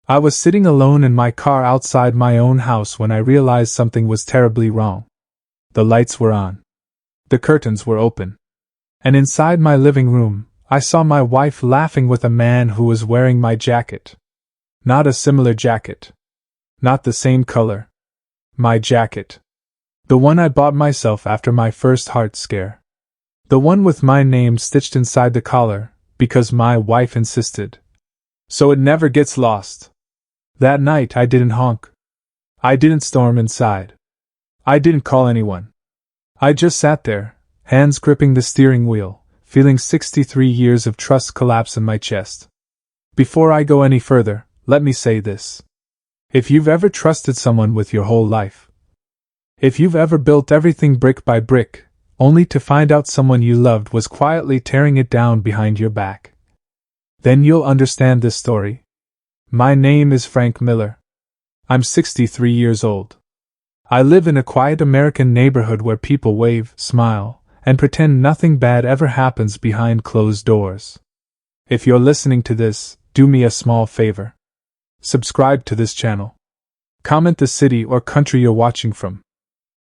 I was sitting alone in my car outside my own house when I realized something was terribly wrong. The lights were on. The curtains were open. And inside my living room, I saw my wife laughing with a man who was wearing my jacket. Not a similar jacket. Not the same color. My jacket. The one I bought myself after my first heart scare. The one with my name stitched inside the collar, because my wife insisted. So it never gets lost. That night I didn't honk. I didn't storm inside. I didn't call anyone. I just sat there, hands gripping the steering wheel, feeling 63 years of trust collapse in my chest. Before I go any further, let me say this. If you've ever trusted someone with your whole life, if you've ever built everything brick by brick, only to find out someone you loved was quietly tearing it down behind your back, then you'll understand this story. My name is Frank Miller. I'm 63 years old. I live in a quiet American neighborhood where people wave, smile, and pretend nothing bad ever happens behind closed doors. If you're listening to this, do me a small favor. Subscribe to this channel. Comment the city or country you're watching from.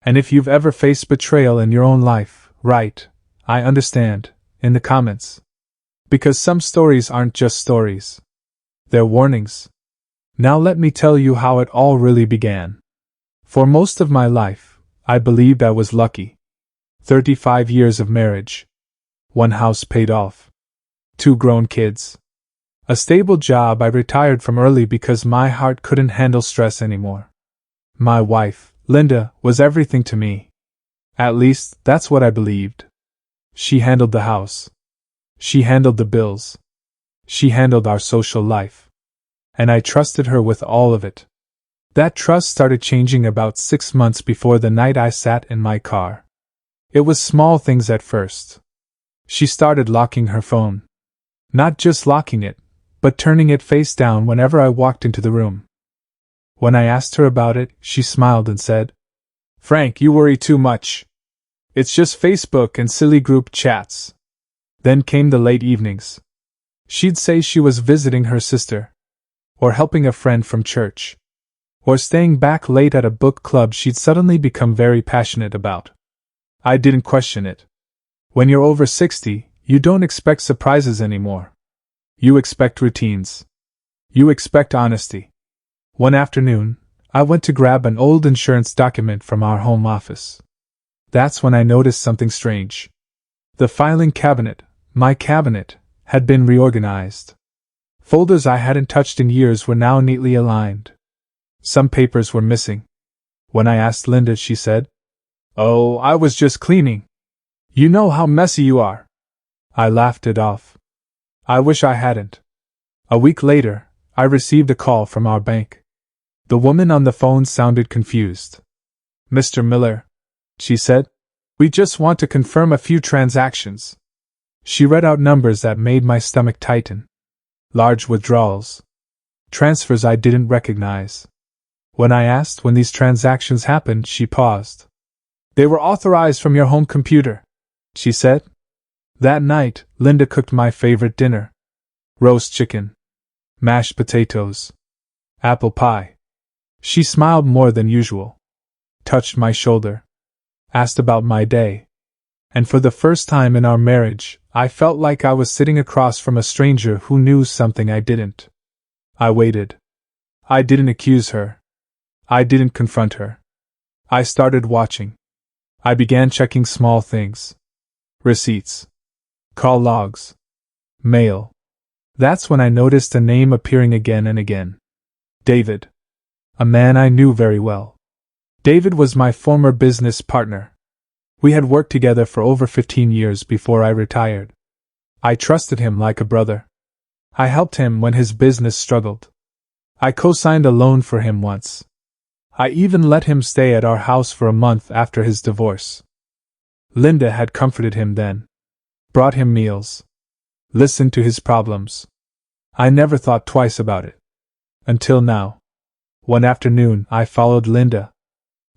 And if you've ever faced betrayal in your own life, write, "I understand," in the comments. Because some stories aren't just stories. They're warnings. Now let me tell you how it all really began. For most of my life, I believed I was lucky. 35 years of marriage. 1 house paid off. 2 grown kids. A stable job I retired from early because my heart couldn't handle stress anymore. My wife, Linda, was everything to me. At least, that's what I believed. She handled the house. She handled the bills. She handled our social life. And I trusted her with all of it. That trust started changing about 6 months before the night I sat in my car. It was small things at first. She started locking her phone. Not just locking it, but turning it face down whenever I walked into the room. When I asked her about it, she smiled and said, "Frank, you worry too much. It's just Facebook and silly group chats." Then came the late evenings. She'd say she was visiting her sister, or helping a friend from church, or staying back late at a book club she'd suddenly become very passionate about. I didn't question it. When you're over 60, you don't expect surprises anymore. You expect routines. You expect honesty. One afternoon, I went to grab an old insurance document from our home office. That's when I noticed something strange. The filing cabinet, my cabinet, had been reorganized. Folders I hadn't touched in years were now neatly aligned. Some papers were missing. When I asked Linda, she said, "Oh, I was just cleaning. You know how messy you are." I laughed it off. I wish I hadn't. A week later, I received a call from our bank. The woman on the phone sounded confused. "Mr. Miller," she said, "we just want to confirm a few transactions." She read out numbers that made my stomach tighten. Large withdrawals. Transfers I didn't recognize. When I asked when these transactions happened, she paused. "They were authorized from your home computer," she said. That night, Linda cooked my favorite dinner. Roast chicken. Mashed potatoes. Apple pie. She smiled more than usual. Touched my shoulder. Asked about my day. And for the first time in our marriage, I felt like I was sitting across from a stranger who knew something I didn't. I waited. I didn't accuse her. I didn't confront her. I started watching. I began checking small things. Receipts. Call logs. Mail. That's when I noticed a name appearing again and again. David. A man I knew very well. David was my former business partner. We had worked together for over 15 years before I retired. I trusted him like a brother. I helped him when his business struggled. I co-signed a loan for him once. I even let him stay at our house for a month after his divorce. Linda had comforted him then. Brought him meals. Listened to his problems. I never thought twice about it. Until now. One afternoon, I followed Linda.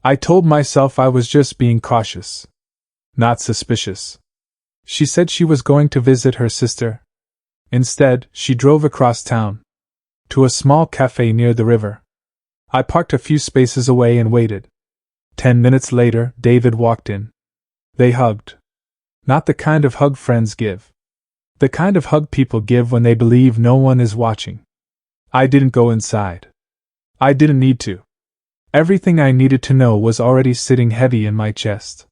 I told myself I was just being cautious. Not suspicious. She said she was going to visit her sister. Instead, she drove across town. to a small cafe near the river. I parked a few spaces away and waited. 10 minutes later, David walked in. They hugged. Not the kind of hug friends give. The kind of hug people give when they believe no one is watching. I didn't go inside. I didn't need to. Everything I needed to know was already sitting heavy in my chest.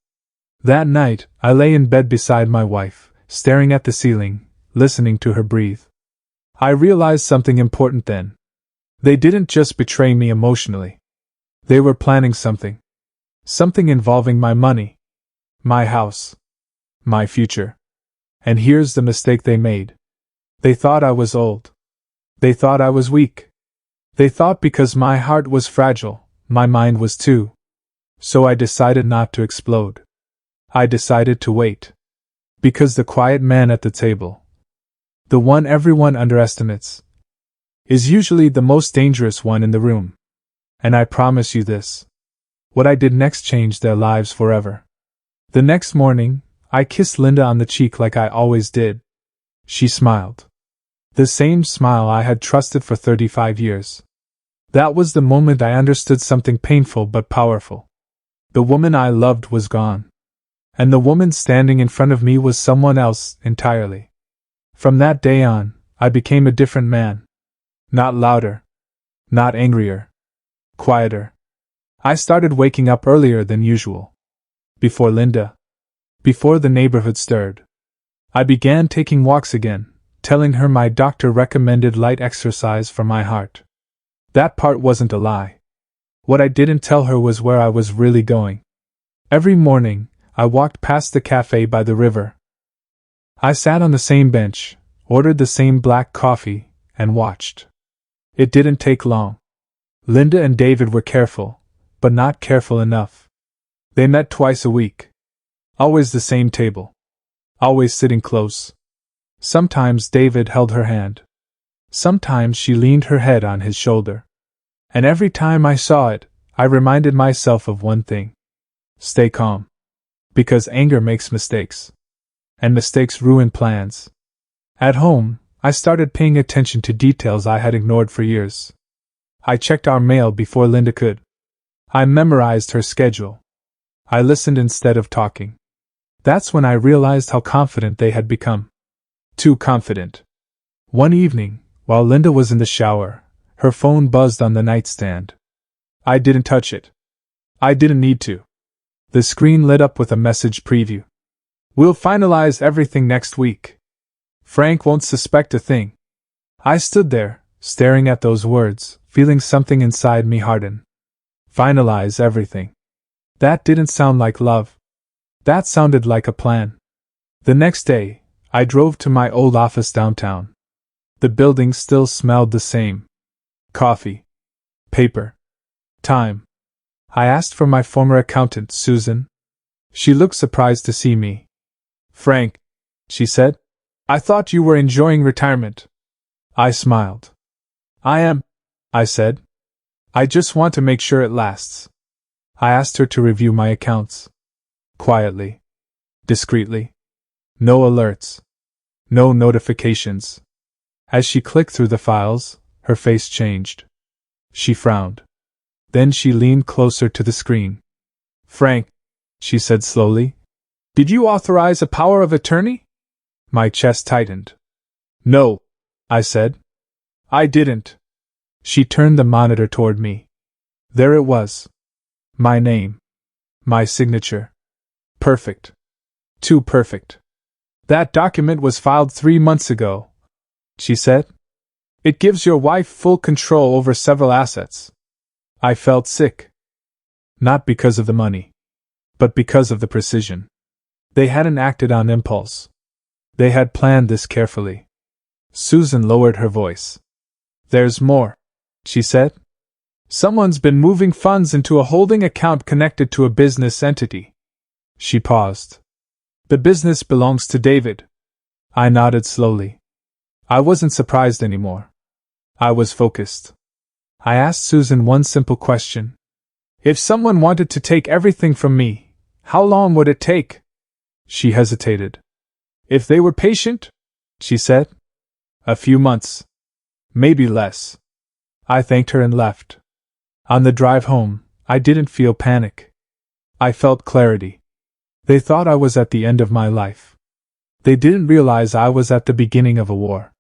That night, I lay in bed beside my wife, staring at the ceiling, listening to her breathe. I realized something important then. They didn't just betray me emotionally. They were planning something. Something involving my money, my house, my future. And here's the mistake they made. They thought I was old. They thought I was weak. They thought because my heart was fragile, my mind was too. So I decided not to explode. I decided to wait. Because the quiet man at the table, the one everyone underestimates, is usually the most dangerous one in the room. And I promise you this. What I did next changed their lives forever. The next morning, I kissed Linda on the cheek like I always did. She smiled. The same smile I had trusted for 35 years. That was the moment I understood something painful but powerful. The woman I loved was gone. And the woman standing in front of me was someone else entirely. From that day on, I became a different man. Not louder. Not angrier. Quieter. I started waking up earlier than usual. Before Linda. Before the neighborhood stirred. I began taking walks again, telling her my doctor recommended light exercise for my heart. That part wasn't a lie. What I didn't tell her was where I was really going. Every morning, I walked past the cafe by the river. I sat on the same bench, ordered the same black coffee, and watched. It didn't take long. Linda and David were careful, but not careful enough. They met twice a week. Always the same table. Always sitting close. Sometimes David held her hand. Sometimes she leaned her head on his shoulder. And every time I saw it, I reminded myself of one thing. Stay calm. Because anger makes mistakes. And mistakes ruin plans. At home, I started paying attention to details I had ignored for years. I checked our mail before Linda could. I memorized her schedule. I listened instead of talking. That's when I realized how confident they had become. Too confident. One evening, while Linda was in the shower, her phone buzzed on the nightstand. I didn't touch it. I didn't need to. The screen lit up with a message preview. We'll finalize everything next week. Frank won't suspect a thing. I stood there, staring at those words, feeling something inside me harden. Finalize everything. That didn't sound like love. That sounded like a plan. The next day, I drove to my old office downtown. The building still smelled the same. Coffee. Paper. Time. I asked for my former accountant, Susan. She looked surprised to see me. Frank, she said, I thought you were enjoying retirement. I smiled. I am, I said. I just want to make sure it lasts. I asked her to review my accounts. Quietly. Discreetly. No alerts. No notifications. As she clicked through the files, her face changed. She frowned. Then she leaned closer to the screen. Frank, she said slowly, did you authorize a power of attorney? My chest tightened. No, I said. I didn't. She turned the monitor toward me. There it was. My name. My signature. Perfect. Too perfect. That document was filed 3 months ago, she said. It gives your wife full control over several assets. I felt sick. Not because of the money, but because of the precision. They hadn't acted on impulse. They had planned this carefully. Susan lowered her voice. There's more, she said. Someone's been moving funds into a holding account connected to a business entity. She paused. The business belongs to David. I nodded slowly. I wasn't surprised anymore. I was focused. I asked Susan one simple question. If someone wanted to take everything from me, how long would it take? She hesitated. If they were patient, she said. A few months. Maybe less. I thanked her and left. On the drive home, I didn't feel panic. I felt clarity. They thought I was at the end of my life. They didn't realize I was at the beginning of a war.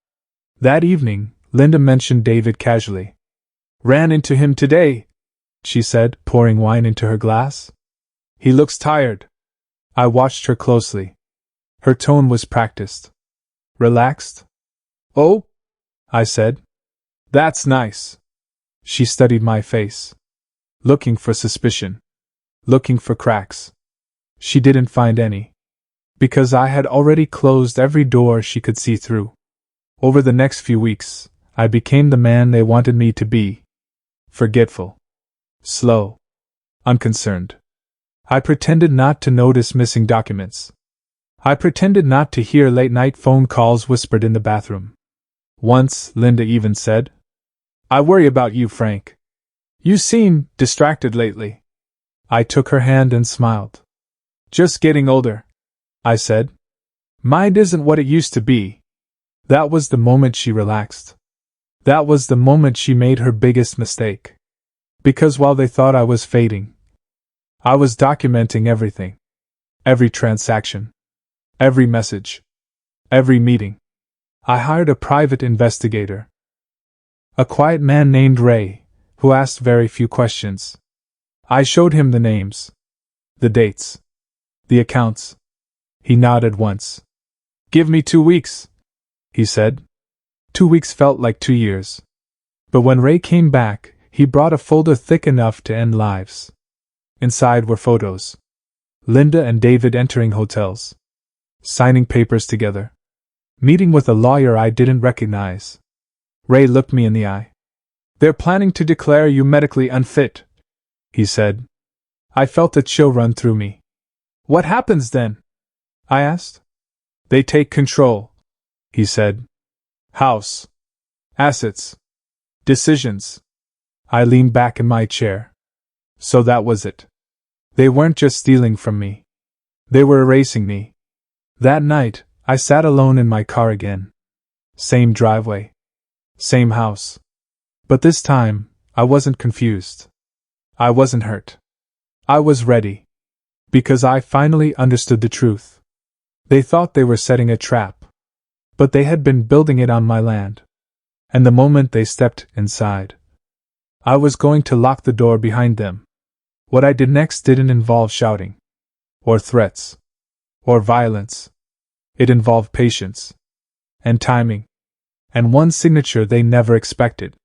That evening, Linda mentioned David casually. Ran into him today, she said, pouring wine into her glass. He looks tired. I watched her closely. Her tone was practiced. Relaxed? Oh? I said. That's nice. She studied my face. Looking for suspicion. Looking for cracks. She didn't find any. Because I had already closed every door she could see through. Over the next few weeks, I became the man they wanted me to be. Forgetful. Slow. Unconcerned. I pretended not to notice missing documents. I pretended not to hear late-night phone calls whispered in the bathroom. Once, Linda even said, I worry about you, Frank. You seem distracted lately. I took her hand and smiled. Just getting older, I said. Mind isn't what it used to be. That was the moment she relaxed. That was the moment she made her biggest mistake. Because while they thought I was fading, I was documenting everything. Every transaction. Every message. Every meeting. I hired a private investigator. A quiet man named Ray, who asked very few questions. I showed him the names. The dates. The accounts. He nodded once. Give me 2 weeks, he said. 2 weeks felt like 2 years. But when Ray came back, he brought a folder thick enough to end lives. Inside were photos. Linda and David entering hotels. Signing papers together. Meeting with a lawyer I didn't recognize. Ray looked me in the eye. They're planning to declare you medically unfit, he said. I felt a chill run through me. What happens then? I asked. They take control, he said. House. Assets. Decisions. I leaned back in my chair. So that was it. They weren't just stealing from me. They were erasing me. That night, I sat alone in my car again. Same driveway. Same house. But this time, I wasn't confused. I wasn't hurt. I was ready. Because I finally understood the truth. They thought they were setting a trap. But they had been building it on my land. And the moment they stepped inside, I was going to lock the door behind them. What I did next didn't involve shouting. Or threats. Or violence. It involved patience. And timing. And one signature they never expected.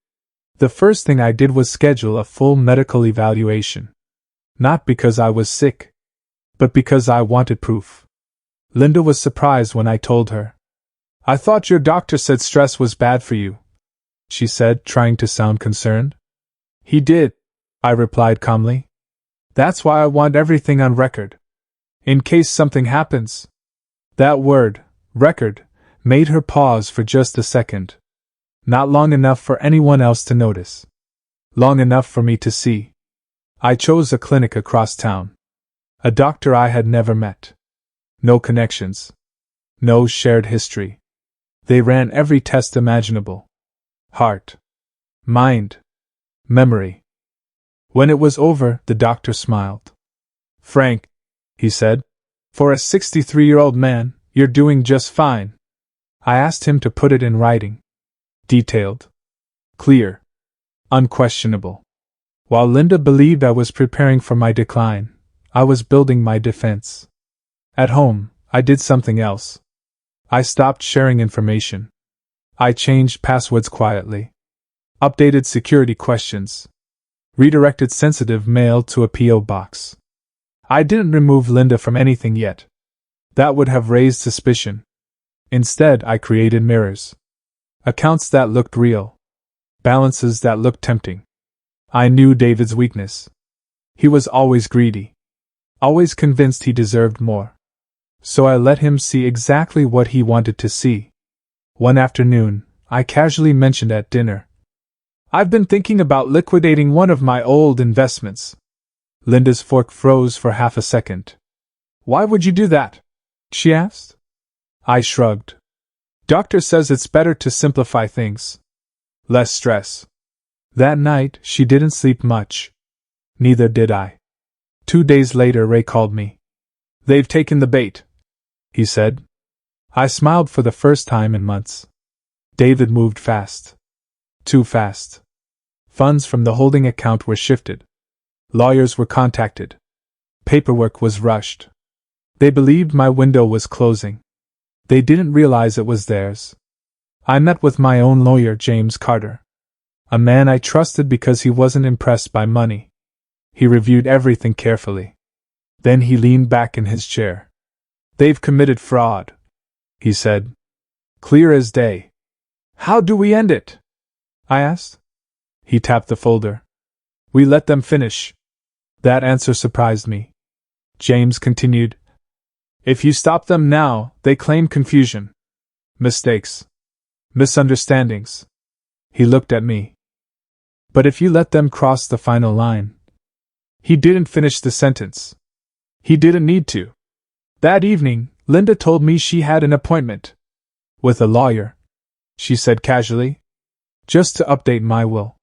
The first thing I did was schedule a full medical evaluation. Not because I was sick, but because I wanted proof. Linda was surprised when I told her. I thought your doctor said stress was bad for you, she said, trying to sound concerned. He did, I replied calmly. That's why I want everything on record. In case something happens. That word, record, made her pause for just a second. Not long enough for anyone else to notice. Long enough for me to see. I chose a clinic across town. A doctor I had never met. No connections. No shared history. They ran every test imaginable. Heart. Mind. Memory. When it was over, the doctor smiled. Frank, he said, for a 63-year-old man, you're doing just fine. I asked him to put it in writing. Detailed. Clear. Unquestionable. While Linda believed I was preparing for my decline, I was building my defense. At home, I did something else. I stopped sharing information. I changed passwords quietly. Updated security questions. Redirected sensitive mail to a P.O. box. I didn't remove Linda from anything yet. That would have raised suspicion. Instead, I created mirrors. Accounts that looked real. Balances that looked tempting. I knew David's weakness. He was always greedy. Always convinced he deserved more. So I let him see exactly what he wanted to see. One afternoon, I casually mentioned at dinner. I've been thinking about liquidating one of my old investments. Linda's fork froze for half a second. Why would you do that? She asked. I shrugged. Doctor says it's better to simplify things. Less stress. That night, she didn't sleep much. Neither did I. 2 days later, Ray called me. "They've taken the bait," he said. I smiled for the first time in months. David moved fast. Too fast. Funds from the holding account were shifted. Lawyers were contacted. Paperwork was rushed. They believed my window was closing. They didn't realize it was theirs. I met with my own lawyer, James Carter. A man I trusted because he wasn't impressed by money. He reviewed everything carefully. Then he leaned back in his chair. "They've committed fraud," he said. "Clear as day." "How do we end it?" I asked. He tapped the folder. "We let them finish." That answer surprised me. James continued. "If you stop them now, they claim confusion. Mistakes. Misunderstandings." He looked at me. "But if you let them cross the final line." He didn't finish the sentence. He didn't need to. That evening, Linda told me she had an appointment. "With a lawyer," she said casually. "Just to update my will."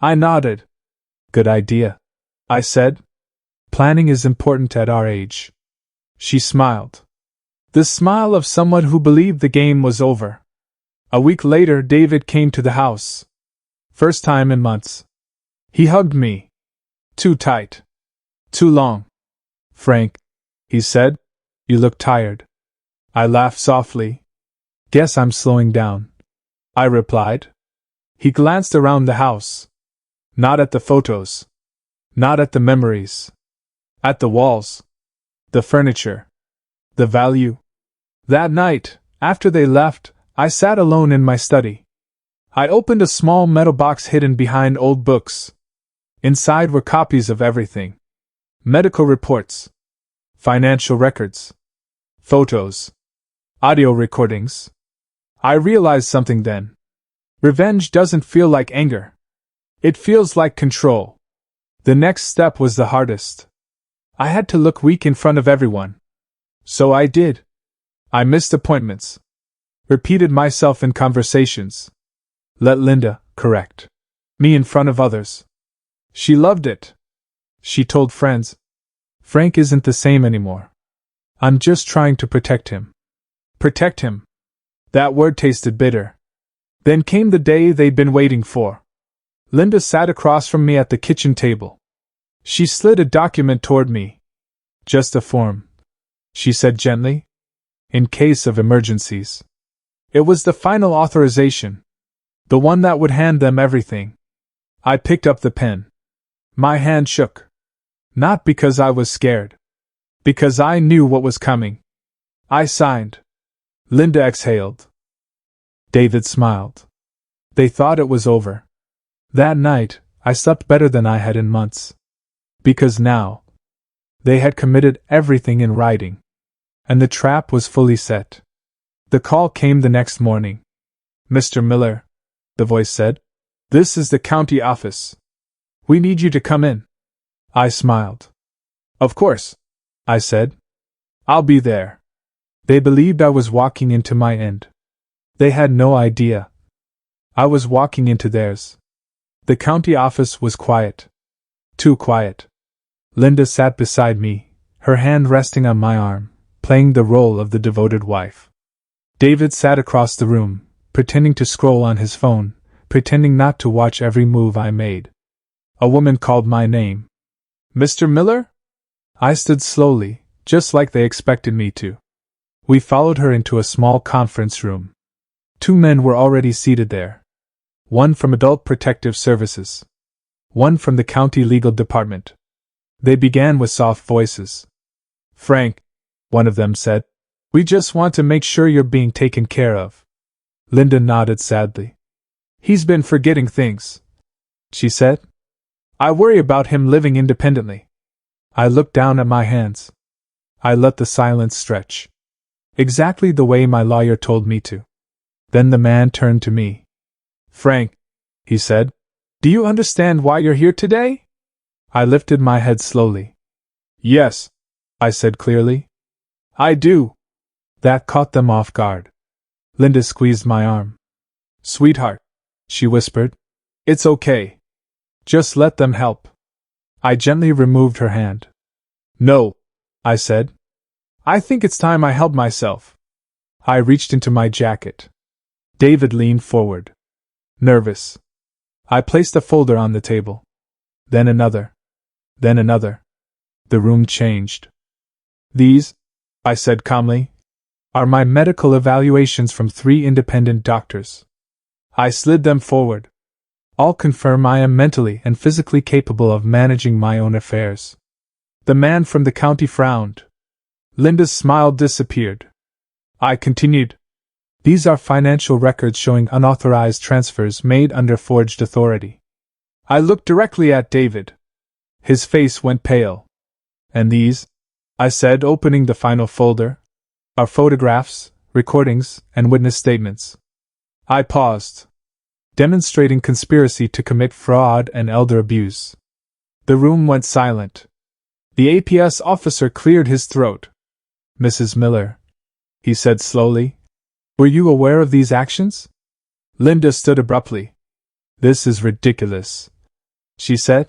I nodded. "Good idea," I said. "Planning is important at our age." She smiled. The smile of someone who believed the game was over. A week later, David came to the house. First time in months. He hugged me. Too tight. Too long. "Frank," he said, "you look tired." I laughed softly. "Guess I'm slowing down," I replied. He glanced around the house. Not at the photos. Not at the memories. At the walls. The furniture. The value. That night, after they left, I sat alone in my study. I opened a small metal box hidden behind old books. Inside were copies of everything. Medical reports. Financial records. Photos. Audio recordings. I realized something then. Revenge doesn't feel like anger. It feels like control. The next step was the hardest. I had to look weak in front of everyone. So I did. I missed appointments. Repeated myself in conversations. Let Linda correct me in front of others. She loved it. She told friends. "Frank isn't the same anymore. I'm just trying to protect him." Protect him. That word tasted bitter. Then came the day they'd been waiting for. Linda sat across from me at the kitchen table. She slid a document toward me. "Just a form," she said gently. "In case of emergencies." It was the final authorization. The one that would hand them everything. I picked up the pen. My hand shook. Not because I was scared. Because I knew what was coming. I signed. Linda exhaled. David smiled. They thought it was over. That night, I slept better than I had in months. Because now, they had committed everything in writing. And the trap was fully set. The call came the next morning. "Mr. Miller," the voice said, "this is the county office. We need you to come in." I smiled. "Of course," I said. "I'll be there." They believed I was walking into my end. They had no idea. I was walking into theirs. The county office was quiet. Too quiet. Linda sat beside me, her hand resting on my arm, playing the role of the devoted wife. David sat across the room, pretending to scroll on his phone, pretending not to watch every move I made. A woman called my name. "Mr. Miller?" I stood slowly, just like they expected me to. We followed her into a small conference room. 2 men were already seated there. One from Adult Protective Services. One from the county legal department. They began with soft voices. "Frank," one of them said, "we just want to make sure you're being taken care of." Linda nodded sadly. "He's been forgetting things," she said. "I worry about him living independently." I looked down at my hands. I let the silence stretch. Exactly the way my lawyer told me to. Then the man turned to me. "Frank," he said, "do you understand why you're here today?" I lifted my head slowly. "Yes," I said clearly. "I do." That caught them off guard. Linda squeezed my arm. "Sweetheart," she whispered, "it's okay. Just let them help. I gently removed her hand. No, I said. I think it's time I helped myself. I reached into my jacket. David leaned forward. Nervous. I placed a folder on the table. Then another. Then another. The room changed. These, I said calmly, are my medical evaluations from 3 independent doctors. I slid them forward. All confirm I am mentally and physically capable of managing my own affairs. The man from the county frowned. Linda's smile disappeared. I continued. These are financial records showing unauthorized transfers made under forged authority. I looked directly at David. His face went pale. And these, I said, opening the final folder, are photographs, recordings, and witness statements. I paused. Demonstrating conspiracy to commit fraud and elder abuse. The room went silent. The APS officer cleared his throat. Mrs. Miller, he said slowly, were you aware of these actions? Linda stood abruptly. This is ridiculous, she said.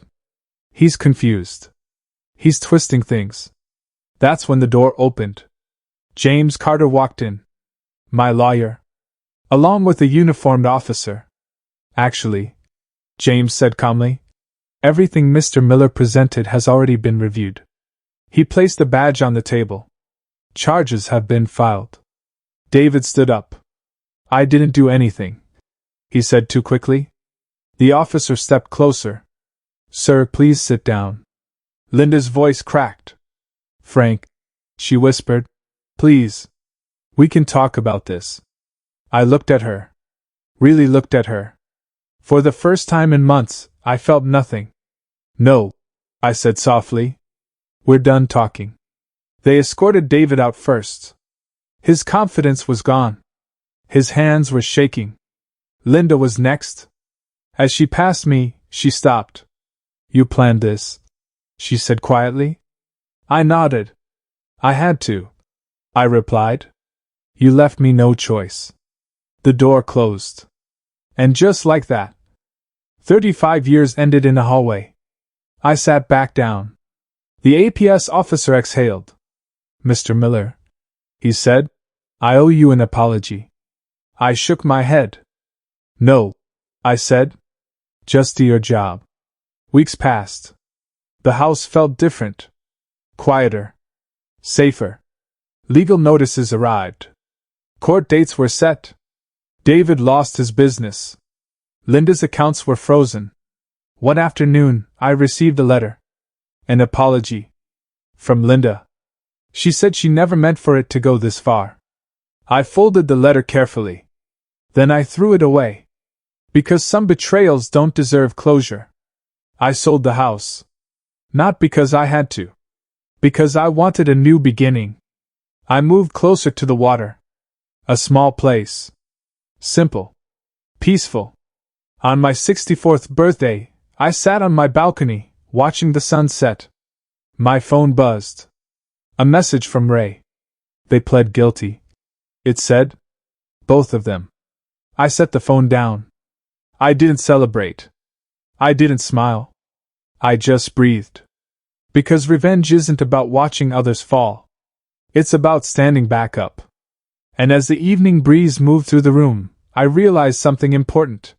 He's confused. He's twisting things. That's when the door opened. James Carter walked in. My lawyer. Along with a uniformed officer. Actually, James said calmly, everything Mr. Miller presented has already been reviewed. He placed the badge on the table. Charges have been filed. David stood up. I didn't do anything, he said too quickly. The officer stepped closer. Sir, please sit down. Linda's voice cracked. Frank, she whispered, please. We can talk about this. I looked at her. Really looked at her. For the first time in months, I felt nothing. No, I said softly. We're done talking. They escorted David out first. His confidence was gone. His hands were shaking. Linda was next. As she passed me, she stopped. You planned this, she said quietly. I nodded. I had to, I replied. You left me no choice. The door closed. And just like that, 35 years ended in a hallway. I sat back down. The APS officer exhaled. Mr. Miller, he said, I owe you an apology. I shook my head. No, I said. Just do your job. Weeks passed. The house felt different. Quieter. Safer. Legal notices arrived. Court dates were set. David lost his business. Linda's accounts were frozen. One afternoon, I received a letter. An apology. From Linda. She said she never meant for it to go this far. I folded the letter carefully. Then I threw it away. Because some betrayals don't deserve closure. I sold the house. Not because I had to. Because I wanted a new beginning. I moved closer to the water. A small place. Simple. Peaceful. On my 64th birthday, I sat on my balcony, watching the sun set. My phone buzzed. A message from Ray. They pled guilty. It said. Both of them. I set the phone down. I didn't celebrate. I didn't smile. I just breathed. Because revenge isn't about watching others fall. It's about standing back up. And as the evening breeze moved through the room, I realized something important.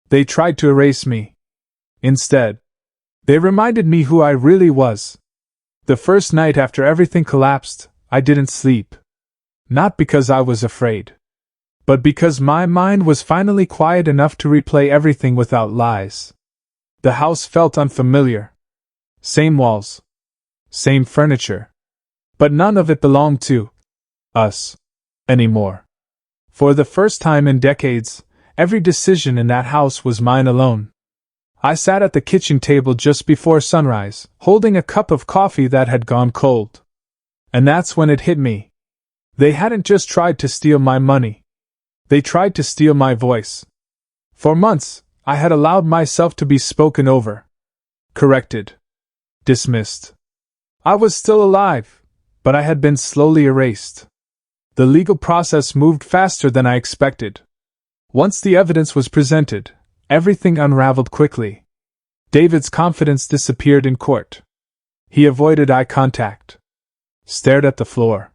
They tried to erase me. Instead, they reminded me who I really was. The first night after everything collapsed, I didn't sleep. Not because I was afraid. But because my mind was finally quiet enough to replay everything without lies. The house felt unfamiliar. Same walls. Same furniture. But none of it belonged to us anymore. For the first time in decades, every decision in that house was mine alone. I sat at the kitchen table just before sunrise, holding a cup of coffee that had gone cold. And that's when it hit me. They hadn't just tried to steal my money. They tried to steal my voice. For months, I had allowed myself to be spoken over. Corrected. Dismissed. I was still alive, but I had been slowly erased. The legal process moved faster than I expected. Once the evidence was presented, everything unraveled quickly. David's confidence disappeared in court. He avoided eye contact, stared at the floor,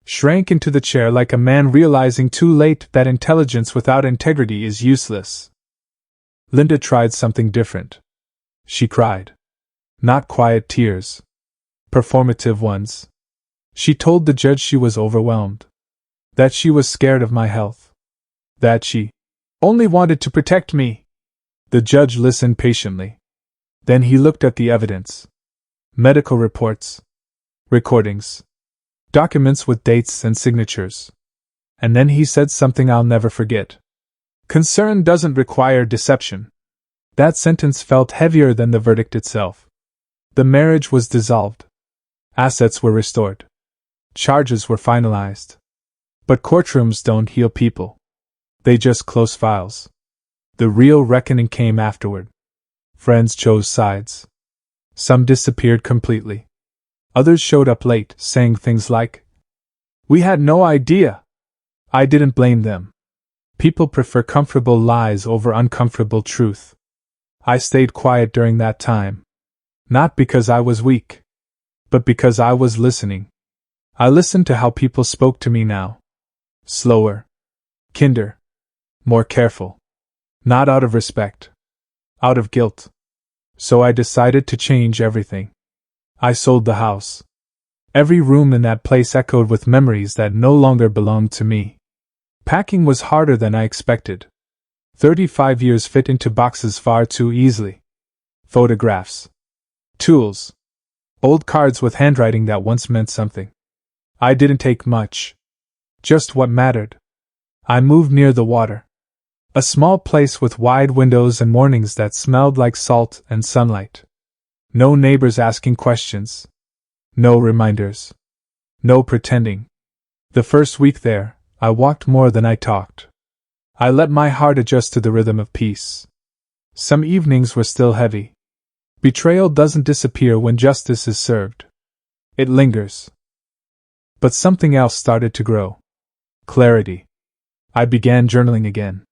shrank into the chair like a man realizing too late that intelligence without integrity is useless. Linda tried something different. She cried. Not quiet tears. Performative ones. She told the judge she was overwhelmed. That she was scared of my health. That she only wanted to protect me. The judge listened patiently. Then he looked at the evidence. Medical reports. Recordings. Documents with dates and signatures. And then he said something I'll never forget. Concern doesn't require deception. That sentence felt heavier than the verdict itself. The marriage was dissolved. Assets were restored. Charges were finalized. But courtrooms don't heal people. They just close files. The real reckoning came afterward. Friends chose sides. Some disappeared completely. Others showed up late, saying things like, "We had no idea." I didn't blame them. People prefer comfortable lies over uncomfortable truth. I stayed quiet during that time. Not because I was weak, but because I was listening. I listened to how people spoke to me now. Slower. Kinder. More careful. Not out of respect. Out of guilt. So I decided to change everything. I sold the house. Every room in that place echoed with memories that no longer belonged to me. Packing was harder than I expected. 35 years fit into boxes far too easily. Photographs. Tools. Old cards with handwriting that once meant something. I didn't take much. Just what mattered. I moved near the water. A small place with wide windows and mornings that smelled like salt and sunlight. No neighbors asking questions. No reminders. No pretending. The first week there, I walked more than I talked. I let my heart adjust to the rhythm of peace. Some evenings were still heavy. Betrayal doesn't disappear when justice is served. It lingers. But something else started to grow. Clarity. I began journaling again.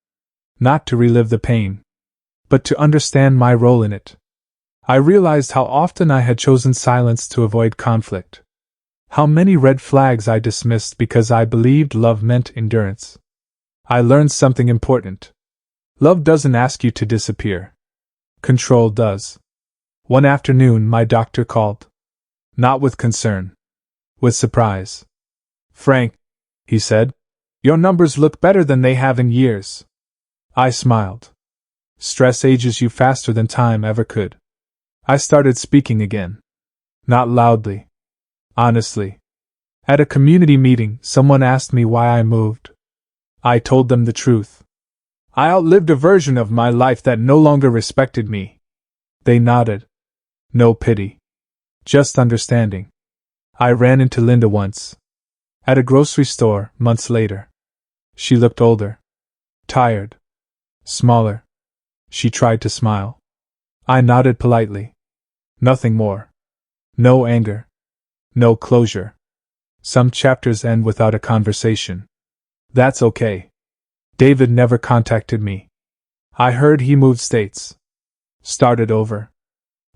Not to relive the pain, but to understand my role in it. I realized how often I had chosen silence to avoid conflict. How many red flags I dismissed because I believed love meant endurance. I learned something important. Love doesn't ask you to disappear. Control does. One afternoon, my doctor called. Not with concern. With surprise. "Frank," he said, "your numbers look better than they have in years." I smiled. Stress ages you faster than time ever could. I started speaking again. Not loudly. Honestly. At a community meeting, someone asked me why I moved. I told them the truth. I outlived a version of my life that no longer respected me. They nodded. No pity. Just understanding. I ran into Linda once. At a grocery store, months later. She looked older. Tired. Smaller. She tried to smile. I nodded politely. Nothing more. No anger. No closure. Some chapters end without a conversation. That's okay. David never contacted me. I heard he moved states. Started over.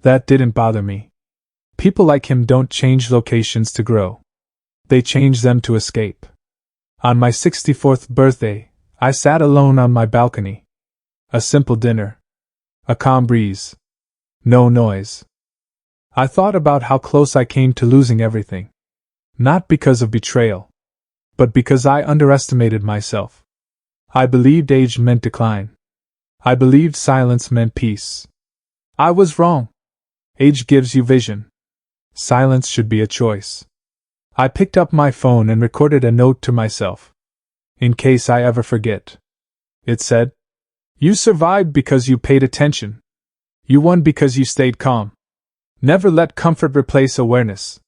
That didn't bother me. People like him don't change locations to grow. They change them to escape. On my 64th birthday, I sat alone on my balcony. A simple dinner. A calm breeze. No noise. I thought about how close I came to losing everything. Not because of betrayal, but because I underestimated myself. I believed age meant decline. I believed silence meant peace. I was wrong. Age gives you vision. Silence should be a choice. I picked up my phone and recorded a note to myself. In case I ever forget. It said, "You survived because you paid attention. You won because you stayed calm. Never let comfort replace awareness."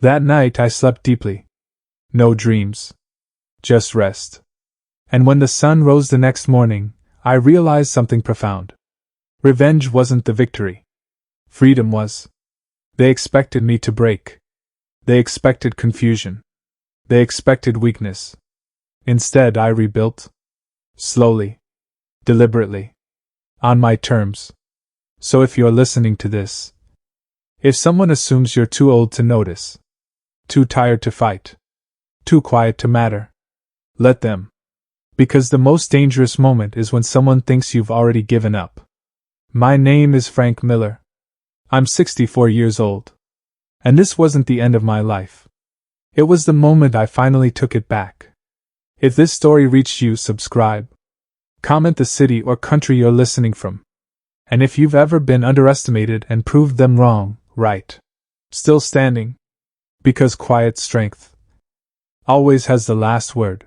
That night I slept deeply. No dreams. Just rest. And when the sun rose the next morning, I realized something profound. Revenge wasn't the victory. Freedom was. They expected me to break. They expected confusion. They expected weakness. Instead, I rebuilt. Slowly. Deliberately. On my terms. So if you're listening to this, if someone assumes you're too old to notice, too tired to fight, too quiet to matter, let them. Because the most dangerous moment is when someone thinks you've already given up. My name is Frank Miller. I'm 64 years old. And this wasn't the end of my life. It was the moment I finally took it back. If this story reached you, subscribe. Comment the city or country you're listening from. And if you've ever been underestimated and proved them wrong, write. Still standing. Because quiet strength always has the last word.